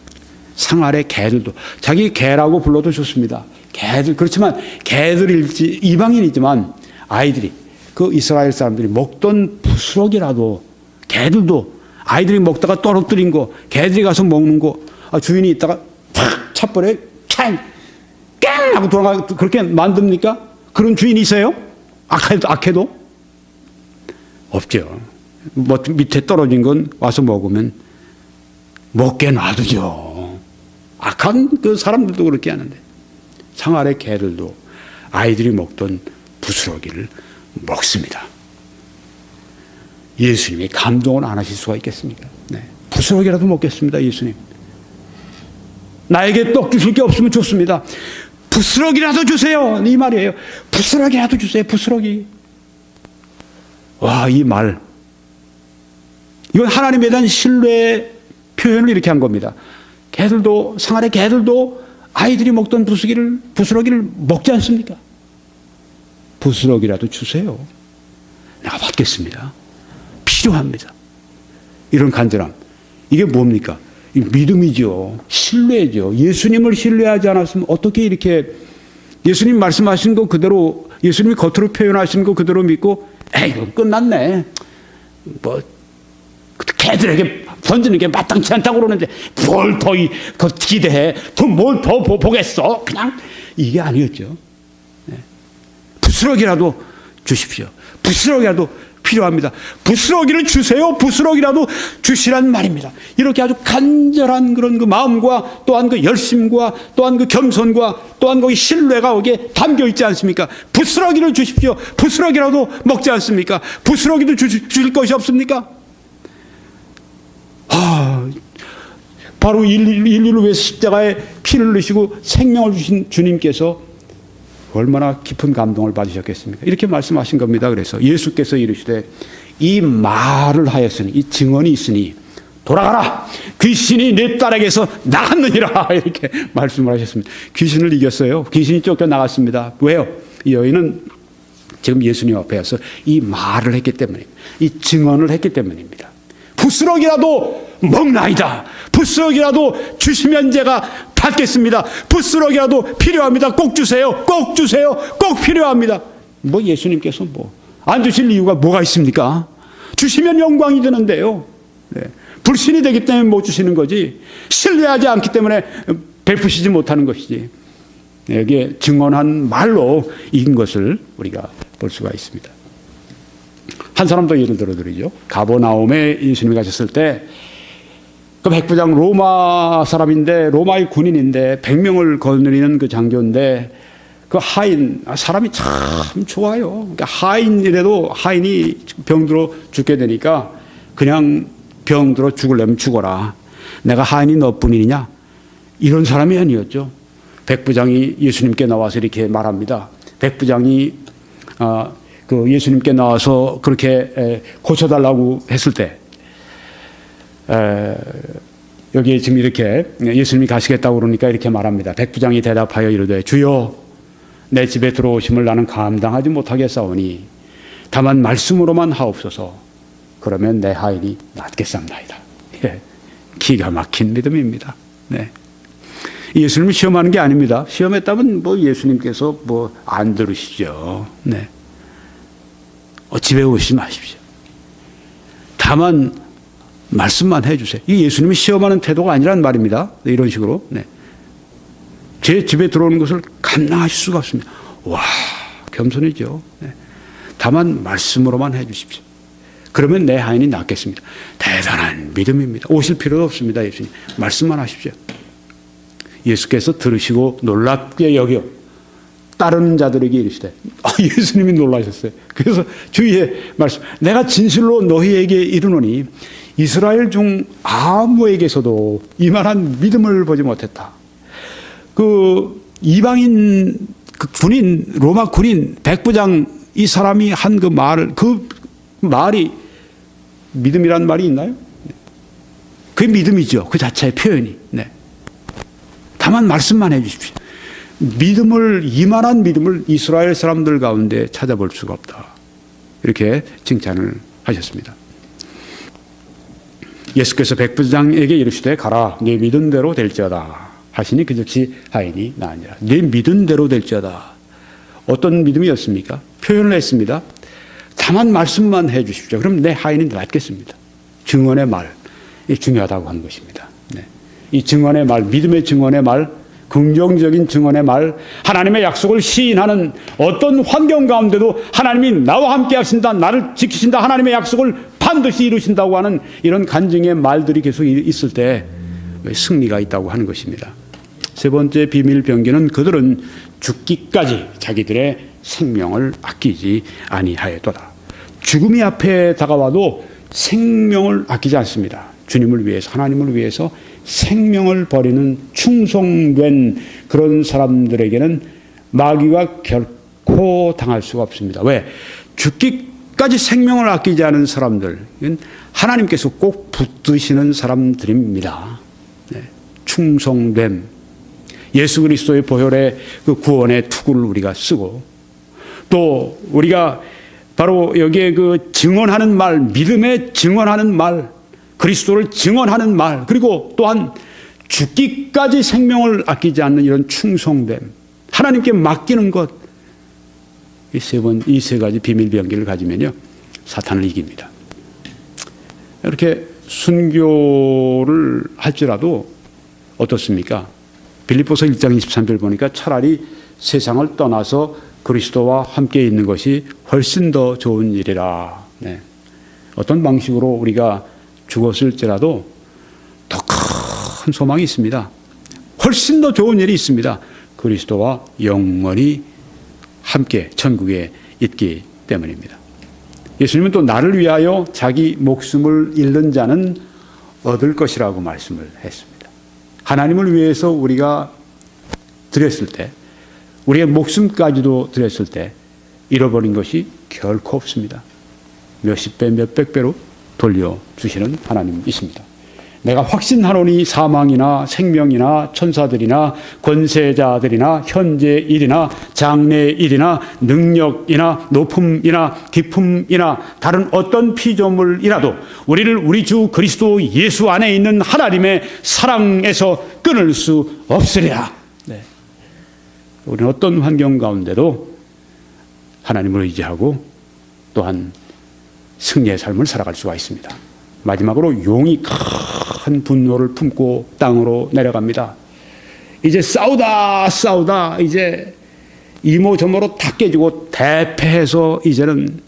상 아래 개들도, 자기 개라고 불러도 좋습니다. 개들, 그렇지만 개들일지 이방인이지만 아이들이, 그 이스라엘 사람들이 먹던 부스러기라도, 개들도 아이들이 먹다가 떨어뜨린 거, 개들이 가서 먹는 거, 주인이 있다가 탁 차버려 캥 하고 돌아가, 그렇게 만듭니까? 그런 주인이 있어요? 악해도? 없죠. 밑에 떨어진 건 와서 먹으면 먹게 놔두죠. 악한 그 사람들도 그렇게 하는데, 상 아래 개들도 아이들이 먹던 부스러기를 먹습니다. 예수님이 감동을 안 하실 수가 있겠습니까? 네. 부스러기라도 먹겠습니다, 예수님. 나에게 떡 주실 게 없으면 좋습니다. 부스러기라도 주세요. 이 말이에요. 부스러기라도 주세요, 부스러기. 와, 이 말. 이건 하나님에 대한 신뢰의 표현을 이렇게 한 겁니다. 개들도, 상 아래 개들도 아이들이 먹던 부스러기를 먹지 않습니까? 부스러기라도 주세요. 내가 받겠습니다. 필요합니다. 이런 간절함. 이게 뭡니까? 믿음이죠. 신뢰죠. 예수님을 신뢰하지 않았으면 어떻게 이렇게 예수님 말씀하신 거 그대로, 예수님이 겉으로 표현하신 거 그대로 믿고, 이거 끝났네. 개들에게 던지는 게 마땅치 않다고 그러는데 뭘 더 기대해? 뭘 더 보겠어? 그냥 이게 아니었죠. 네. 부스러기라도 주십시오. 부스러기라도 필요합니다. 부스러기를 주세요. 부스러기라도 주시란 말입니다. 이렇게 아주 간절한 그런 그 마음과 또한 그 열심과 또한 그 겸손과 또한 거기 신뢰가 거기에 담겨 있지 않습니까? 부스러기를 주십시오. 부스러기라도 먹지 않습니까? 부스러기도 주실 것이 없습니까? 바로 인류를 위해서 십자가에 피를 흘리시고 생명을 주신 주님께서 얼마나 깊은 감동을 받으셨겠습니까? 이렇게 말씀하신 겁니다. 그래서 예수께서 이르시되 이 말을 하였으니, 이 증언이 있으니 돌아가라, 귀신이 내 딸에게서 나갔느니라, 이렇게 말씀을 하셨습니다. 귀신을 이겼어요. 귀신이 쫓겨나갔습니다. 왜요? 이 여인은 지금 예수님 앞에 와서 이 말을 했기 때문입니다. 이 증언을 했기 때문입니다. 부스러기라도 먹나이다. 부스러기라도 주시면 제가 받겠습니다. 부스러기라도 필요합니다. 꼭 주세요. 꼭 주세요. 꼭 필요합니다. 예수님께서 안 주실 이유가 뭐가 있습니까? 주시면 영광이 되는데요. 네. 불신이 되기 때문에 못 주시는 거지, 신뢰하지 않기 때문에 베푸시지 못하는 것이지, 여기에 증언한 말로 이긴 것을 우리가 볼 수가 있습니다. 한 사람 더 예를 들어드리죠. 가버나움에 예수님이 가셨을 때 그 백부장 로마 사람인데, 로마의 군인인데 100명을 거느리는 그 장교인데, 그 하인, 사람이 참 좋아요. 그러니까 하인이라도 하인이 병들어 죽게 되니까 그냥 병들어 죽으려면 죽어라. 내가 하인이 너뿐이냐? 이런 사람이 아니었죠. 백부장이 예수님께 나와서 이렇게 말합니다. 백부장이 그 예수님께 나와서 그렇게 고쳐달라고 했을 때 여기에 지금 이렇게 예수님이 가시겠다고 그러니까 이렇게 말합니다. 백부장이 대답하여 이르되 주여 내 집에 들어오심을 나는 감당하지 못하겠사오니 다만 말씀으로만 하옵소서. 그러면 내 하인이 낫겠사옵나이다. 예, 기가 막힌 믿음입니다. 네. 예수님을 시험하는 게 아닙니다. 시험했다면 뭐 예수님께서 뭐 안 들으시죠. 네. 집에 오시지 마십시오. 다만 말씀만 해주세요. 이 예수님이 시험하는 태도가 아니란 말입니다. 네, 이런 식으로. 네. 제 집에 들어오는 것을 감당하실 수가 없습니다. 와, 겸손이죠. 네. 다만 말씀으로만 해주십시오. 그러면 내 하인이 낫겠습니다. 대단한 믿음입니다. 오실 필요도 없습니다. 예수님. 말씀만 하십시오. 예수께서 들으시고 놀랍게 여겨 따르는 자들에게 이르시되 예수님이 놀라셨어요. 그래서 주의 말씀 내가 진실로 너희에게 이르노니 이스라엘 중 아무에게서도 이만한 믿음을 보지 못했다. 그 이방인 그 군인 로마 군인 백부장 이 사람이 한 그 말이 믿음이란 말이 있나요? 그게 믿음이죠. 그 자체의 표현이. 네. 다만 말씀만 해 주십시오. 이만한 믿음을 이스라엘 사람들 가운데 찾아볼 수가 없다. 이렇게 칭찬을 하셨습니다. 예수께서 백부장에게 이르시되 가라 네 믿은 대로 될지어다 하시니 그 즉시 하인이 나으니라. 네 믿은 대로 될지어다. 어떤 믿음이었습니까? 표현을 했습니다. 다만 말씀만 해 주십시오. 그럼 내 하인이 낫겠습니다. 증언의 말이 중요하다고 하는 것입니다. 네. 이 증언의 말, 믿음의 증언의 말, 긍정적인 증언의 말, 하나님의 약속을 시인하는 어떤 환경 가운데도 하나님이 나와 함께 하신다, 나를 지키신다, 하나님의 약속을 반드시 이루신다고 하는 이런 간증의 말들이 계속 있을 때 승리가 있다고 하는 것입니다. 세 번째 비밀 병기는 그들은 죽기까지 자기들의 생명을 아끼지 아니하였도다. 죽음이 앞에 다가와도 생명을 아끼지 않습니다. 주님을 위해서, 하나님을 위해서 생명을 버리는 충성된 그런 사람들에게는 마귀가 결코 당할 수가 없습니다. 왜? 죽기까지 생명을 아끼지 않은 사람들은 하나님께서 꼭 붙드시는 사람들입니다. 네. 충성됨. 예수 그리스도의 보혈의 그 구원의 투구를 우리가 쓰고 또 우리가 바로 여기에 그 증언하는 말, 믿음의 증언하는 말, 그리스도를 증언하는 말, 그리고 또한 죽기까지 생명을 아끼지 않는 이런 충성됨, 하나님께 맡기는 것, 이 세 가지 비밀 병기를 가지면요 사탄을 이깁니다. 이렇게 순교를 할지라도 어떻습니까? 빌립보서 1장 23절 보니까 차라리 세상을 떠나서 그리스도와 함께 있는 것이 훨씬 더 좋은 일이라. 네. 어떤 방식으로 우리가 죽었을지라도 더 큰 소망이 있습니다. 훨씬 더 좋은 일이 있습니다. 그리스도와 영원히 함께 천국에 있기 때문입니다. 예수님은 또 나를 위하여 자기 목숨을 잃는 자는 얻을 것이라고 말씀을 했습니다. 하나님을 위해서 우리가 드렸을 때, 우리의 목숨까지도 드렸을 때 잃어버린 것이 결코 없습니다. 몇십 배, 몇백 배로 돌려주시는 하나님이십니다. 내가 확신하노니 사망이나 생명이나 천사들이나 권세자들이나 현재 일이나 장래 일이나 능력이나 높음이나 깊음이나 다른 어떤 피조물이라도 우리를 우리 주 그리스도 예수 안에 있는 하나님의 사랑에서 끊을 수 없으리라. 네. 우리는 어떤 환경 가운데도 하나님을 의지하고 또한 승리의 삶을 살아갈 수가 있습니다. 마지막으로 용이 큰 분노를 품고 땅으로 내려갑니다. 이제 싸우다 이제 이모저모로 다 깨지고 대패해서 이제는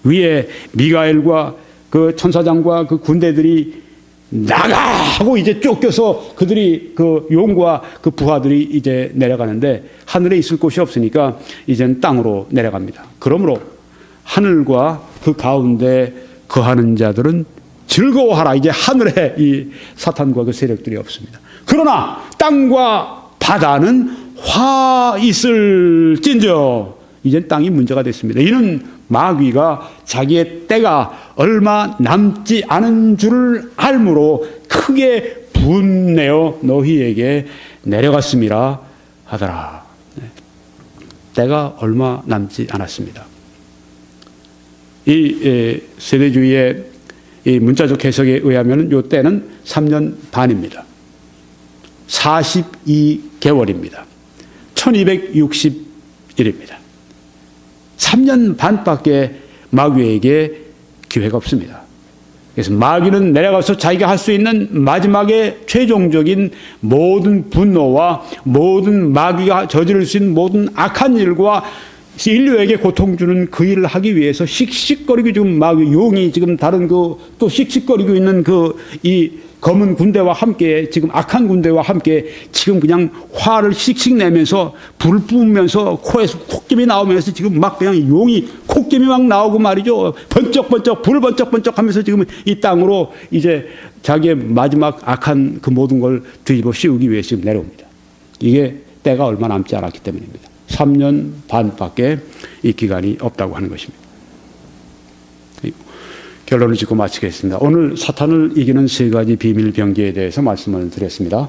위에 미가엘과 그 천사장과 그 군대들이 나가! 하고 이제 쫓겨서 그들이 그 용과 그 부하들이 이제 내려가는데 하늘에 있을 곳이 없으니까 이제는 땅으로 내려갑니다. 그러므로 하늘과 그 가운데 거하는 자들은 즐거워하라. 이제 하늘에 이 사탄과 그 세력들이 없습니다. 그러나 땅과 바다는 화 있을진저 이젠 땅이 문제가 됐습니다. 이는 마귀가 자기의 때가 얼마 남지 않은 줄을 알므로 크게 분내어 너희에게 내려갔음이라 하더라. 때가 얼마 남지 않았습니다. 이 세대주의의 이 문자적 해석에 의하면 이 때는 3년 반입니다. 42개월입니다. 1260일입니다. 3년 반밖에 마귀에게 기회가 없습니다. 그래서 마귀는 내려가서 자기가 할 수 있는 마지막에 최종적인 모든 분노와 모든 마귀가 저지를 수 있는 모든 악한 일과 인류에게 고통 주는 그 일을 하기 위해서 씩씩거리고 지금 마귀 용이 지금 다른 그 또 씩씩거리고 있는 그 이 검은 군대와 함께 지금 악한 군대와 함께 지금 그냥 화를 씩씩 내면서 불 뿜으면서 코에서 콧김이 나오면서 지금 막 그냥 용이 콧김이 막 나오고 말이죠. 번쩍번쩍 불 번쩍번쩍 하면서 지금 이 땅으로 이제 자기의 마지막 악한 그 모든 걸 뒤집어 씌우기 위해서 지금 내려옵니다. 이게 때가 얼마 남지 않았기 때문입니다. 3년 반밖에 이 기간이 없다고 하는 것입니다. 결론을 짓고 마치겠습니다. 오늘 사탄을 이기는 세 가지 비밀 병기에 대해서 말씀을 드렸습니다.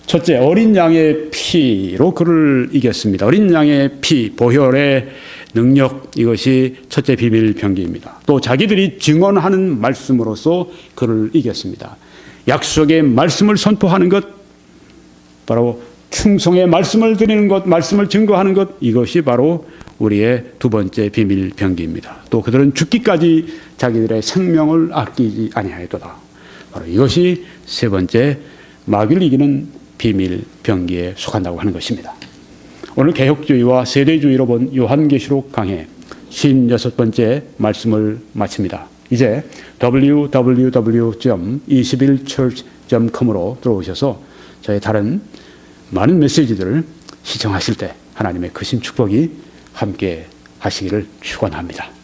첫째, 어린 양의 피로 그를 이겼습니다. 어린 양의 피, 보혈의 능력, 이것이 첫째 비밀 병기입니다. 또 자기들이 증언하는 말씀으로써 그를 이겼습니다. 약속의 말씀을 선포하는 것, 바로 충성의 말씀을 드리는 것, 말씀을 증거하는 것, 이것이 바로 우리의 두 번째 비밀 병기입니다. 또 그들은 죽기까지 자기들의 생명을 아끼지 아니하였도다. 바로 이것이 세 번째 마귀를 이기는 비밀 병기에 속한다고 하는 것입니다. 오늘 개혁주의와 세대주의로 본 요한계시록 강해 56번째 말씀을 마칩니다. 이제 www.21church.com으로 들어오셔서 저의 다른 많은 메시지들을 시청하실 때 하나님의 크신 축복이 함께 하시기를 축원합니다.